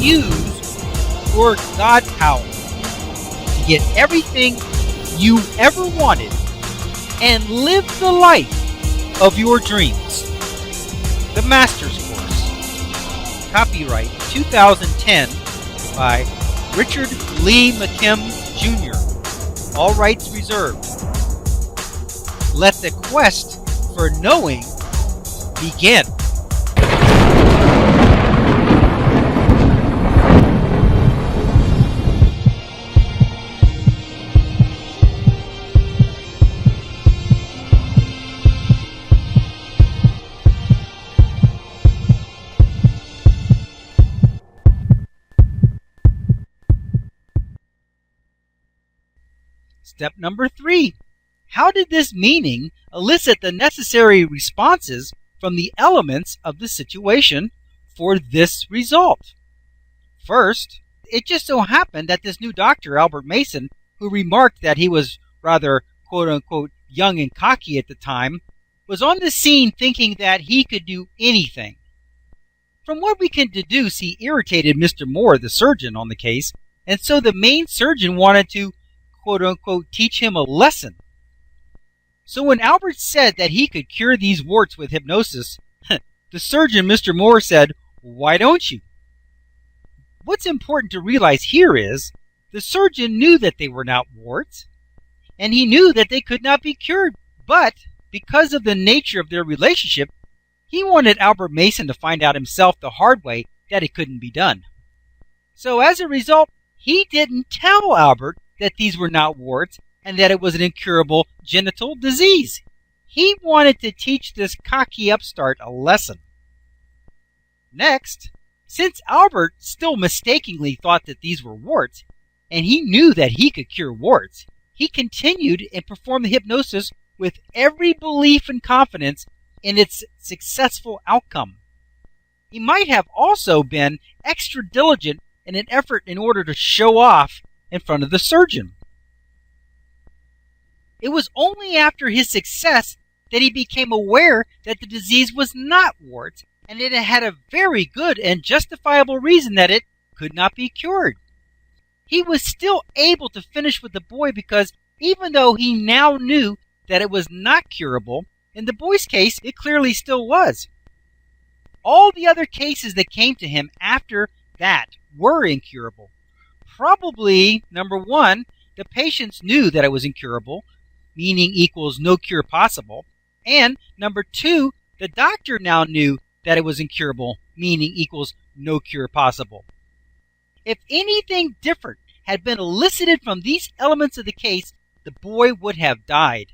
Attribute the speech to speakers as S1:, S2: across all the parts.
S1: use your God power to get everything you ever wanted and live the life of your dreams. The Master's Course. Copyright 2010 by Richard Lee McKim Jr. All rights reserved. Let the quest for knowing begin. Step number 3. How did this meaning elicit the necessary responses from the elements of the situation for this result? First, it just so happened that this new doctor, Albert Mason, who remarked that he was rather quote-unquote young and cocky at the time, was on the scene thinking that he could do anything. From what we can deduce, he irritated Mr. Moore, the surgeon on the case, and so the main surgeon wanted to quote-unquote teach him a lesson. So when Albert said that he could cure these warts with hypnosis, the surgeon, Mr. Moore, said, "Why don't you?" What's important to realize here is the surgeon knew that they were not warts, and he knew that they could not be cured, but because of the nature of their relationship, he wanted Albert Mason to find out himself the hard way that it couldn't be done. So as a result, he didn't tell Albert that these were not warts and that it was an incurable genital disease. He wanted to teach this cocky upstart a lesson. Next, since Albert still mistakenly thought that these were warts, and he knew that he could cure warts, he continued and performed the hypnosis with every belief and confidence in its successful outcome. He might have also been extra diligent in an effort in order to show off in front of the surgeon. It was only after his success that he became aware that the disease was not warts and it had a very good and justifiable reason that it could not be cured. He was still able to finish with the boy because even though he now knew that it was not curable, in the boy's case it clearly still was. All the other cases that came to him after that were incurable. Probably, number 1, the patients knew that it was incurable, meaning equals no cure possible. And number 2, the doctor now knew that it was incurable, meaning equals no cure possible. If anything different had been elicited from these elements of the case, the boy would have died.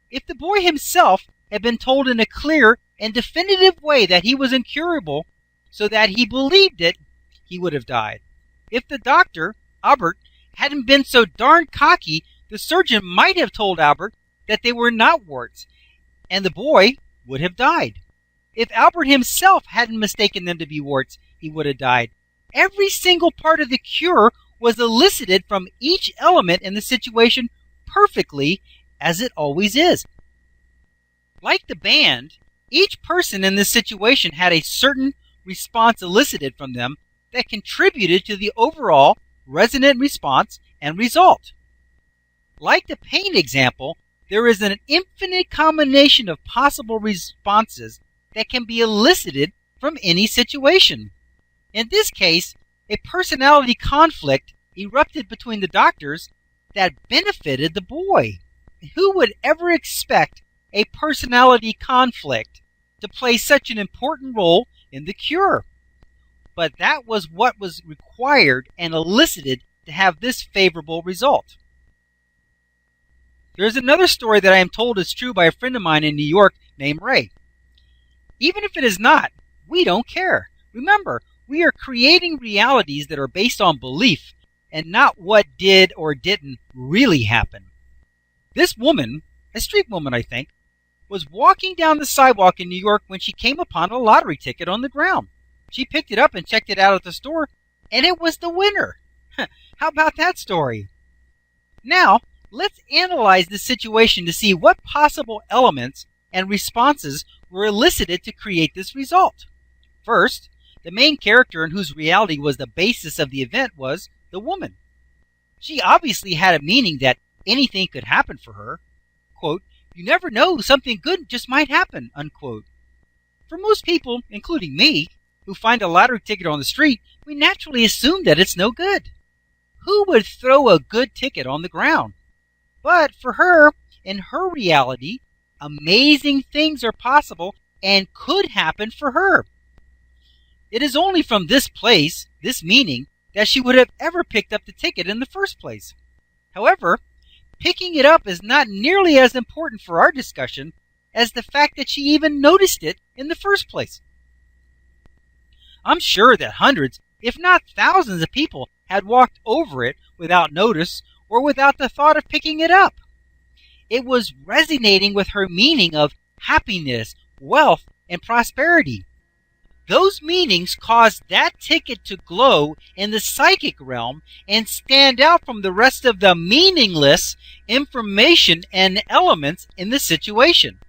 S1: If the boy himself had been told in a clear and definitive way that he was incurable, so that he believed it, he would have died. If the doctor, Albert, hadn't been so darn cocky, the surgeon might have told Albert that they were not warts, and the boy would have died. If Albert himself hadn't mistaken them to be warts, he would have died. Every single part of the cure was elicited from each element in the situation perfectly, as it always is. Like the band, each person in this situation had a certain response elicited from them that contributed to the overall resonant response and result. Like the pain example, there is an infinite combination of possible responses that can be elicited from any situation. In this case, a personality conflict erupted between the doctors that benefited the boy. Who would ever expect a personality conflict to play such an important role in the cure? But that was what was required and elicited to have this favorable result. There is another story that I am told is true by a friend of mine in New York named Ray. Even if it is not, we don't care. Remember, we are creating realities that are based on belief and not what did or didn't really happen. This woman, a street woman I think, was walking down the sidewalk in New York when she came upon a lottery ticket on the ground. She picked it up and checked it out at the store, and it was the winner. How about that story? Now, let's analyze the situation to see what possible elements and responses were elicited to create this result. First, The main character in whose reality was the basis of the event was the woman. She obviously had a meaning that anything could happen for her. Quote, "You never know, something good just might happen," unquote. For most people, including me, who find a lottery ticket on the street, we naturally assume that it's no good. Who would throw a good ticket on the ground? But for her, in her reality, amazing things are possible and could happen for her. It is only from this place, this meaning, that she would have ever picked up the ticket in the first place. However, picking it up is not nearly as important for our discussion as the fact that she even noticed it in the first place. I'm sure that hundreds, if not thousands of people had walked over it without notice or without the thought of picking it up. It was resonating with her meaning of happiness, wealth, and prosperity. Those meanings caused that ticket to glow in the psychic realm and stand out from the rest of the meaningless information and elements in the situation.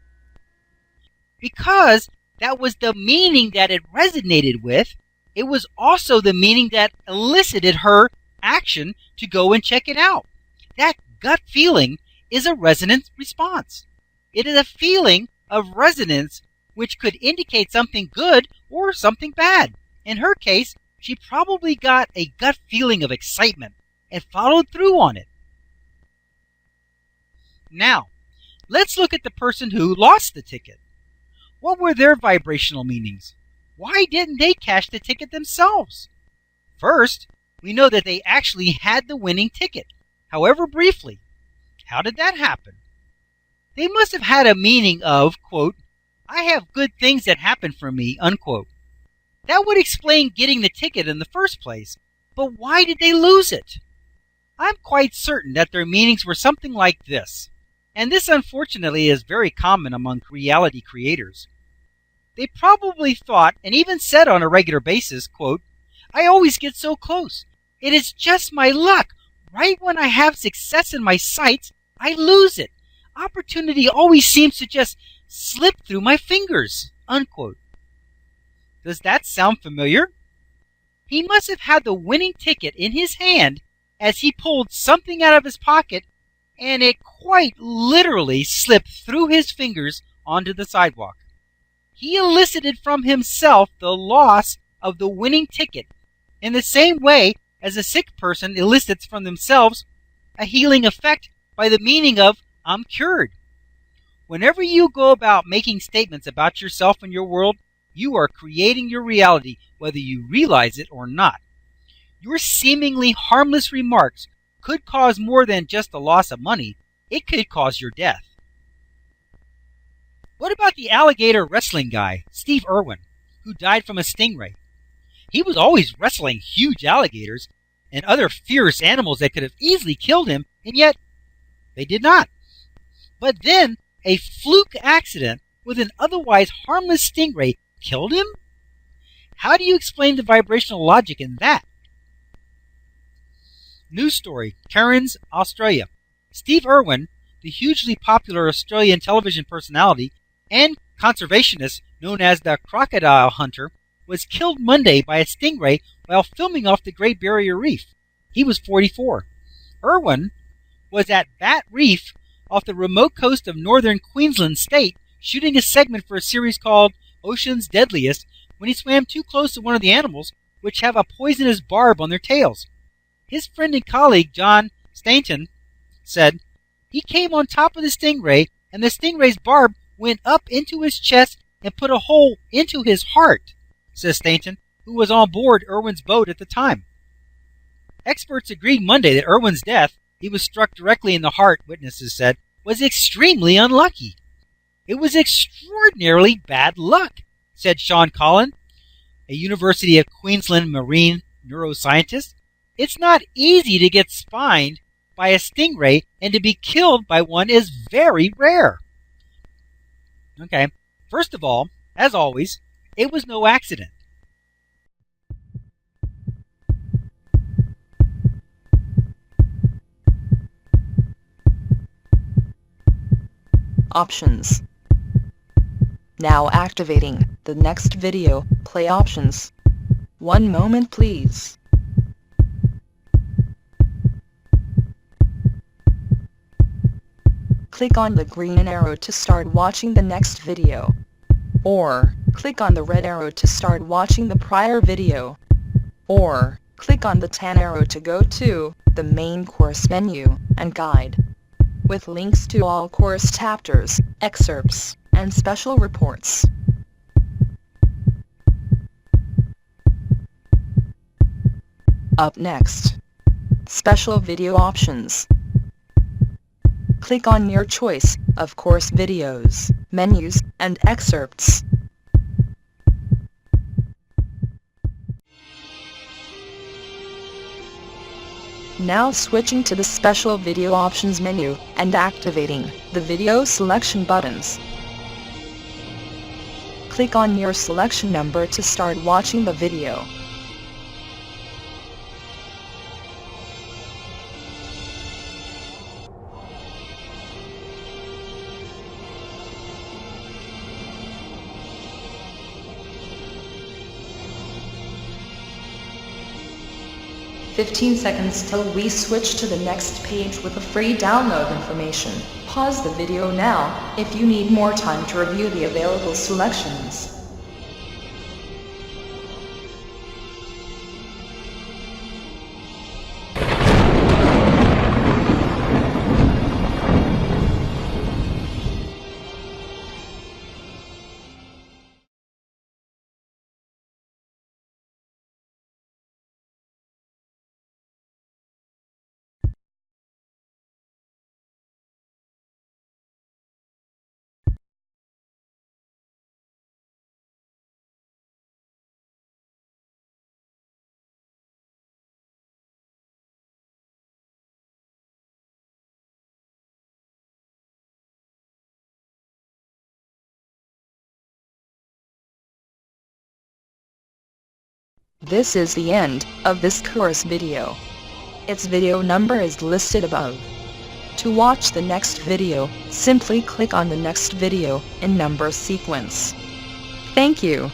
S1: Because that was the meaning that it resonated with, it was also the meaning that elicited her action to go and check it out. That gut feeling is a resonance response. It is a feeling of resonance which could indicate something good or something bad. In her case, she probably got a gut feeling of excitement and followed through on it. Now, let's look at the person who lost the ticket. What were their vibrational meanings? Why didn't they cash the ticket themselves? First, we know that they actually had the winning ticket, however briefly. How did that happen? They must have had a meaning of, quote, "I have good things that happen for me," unquote. That would explain getting the ticket in the first place, but why did they lose it? I'm quite certain that their meanings were something like this, and this unfortunately is very common among reality creators. They probably thought, and even said on a regular basis, quote, "I always get so close. It is just my luck. Right when I have success in my sights, I lose it. Opportunity always seems to just slip through my fingers," unquote. Does that sound familiar? He must have had the winning ticket in his hand as he pulled something out of his pocket, and it quite literally slipped through his fingers onto the sidewalk. He elicited from himself the loss of the winning ticket in the same way as a sick person elicits from themselves a healing effect by the meaning of "I'm cured." Whenever you go about making statements about yourself and your world, you are creating your reality whether you realize it or not. Your seemingly harmless remarks could cause more than just the loss of money. It could cause your death. What about the alligator wrestling guy, Steve Irwin, who died from a stingray? He was always wrestling huge alligators and other fierce animals that could have easily killed him, and yet they did not. But then a fluke accident with an otherwise harmless stingray killed him? How do you explain the vibrational logic in that? News story, Cairns, Australia. Steve Irwin, the hugely popular Australian television personality and conservationist known as the Crocodile Hunter, was killed Monday by a stingray while filming off the Great Barrier Reef. He was 44. Irwin was at Bat Reef off the remote coast of northern Queensland state shooting a segment for a series called Ocean's Deadliest when he swam too close to one of the animals, which have a poisonous barb on their tails. His friend and colleague John Stainton said, "He came on top of the stingray and the stingray's barb went up into his chest and put a hole into his heart," says Stainton, who was on board Irwin's boat at the time. Experts agreed Monday that Irwin's death, he was struck directly in the heart, witnesses said, was extremely unlucky. "It was extraordinarily bad luck," said Sean Collin, a University of Queensland marine neuroscientist. "It's not easy to get spined by a stingray, and to be killed by one is very rare." Okay, first of all, as always, it was no accident.
S2: Options. Now activating the next video play options. One moment please. Click on the green arrow to start watching the next video. Or, click on the red arrow to start watching the prior video. Or, click on the tan arrow to go to the main course menu and guide, with links to all course chapters, excerpts, and special reports. Up next, special video options. Click on your choice of course videos, menus, and excerpts. Now switching to the special video options menu and activating the video selection buttons. Click on your selection number to start watching the video. "15 seconds till we switch to the next page with the free download information. Pause the video now if you need more time to review the available selections." This is the end of this course video. Its video number is listed above. To watch the next video, simply click on the next video in number sequence. Thank you.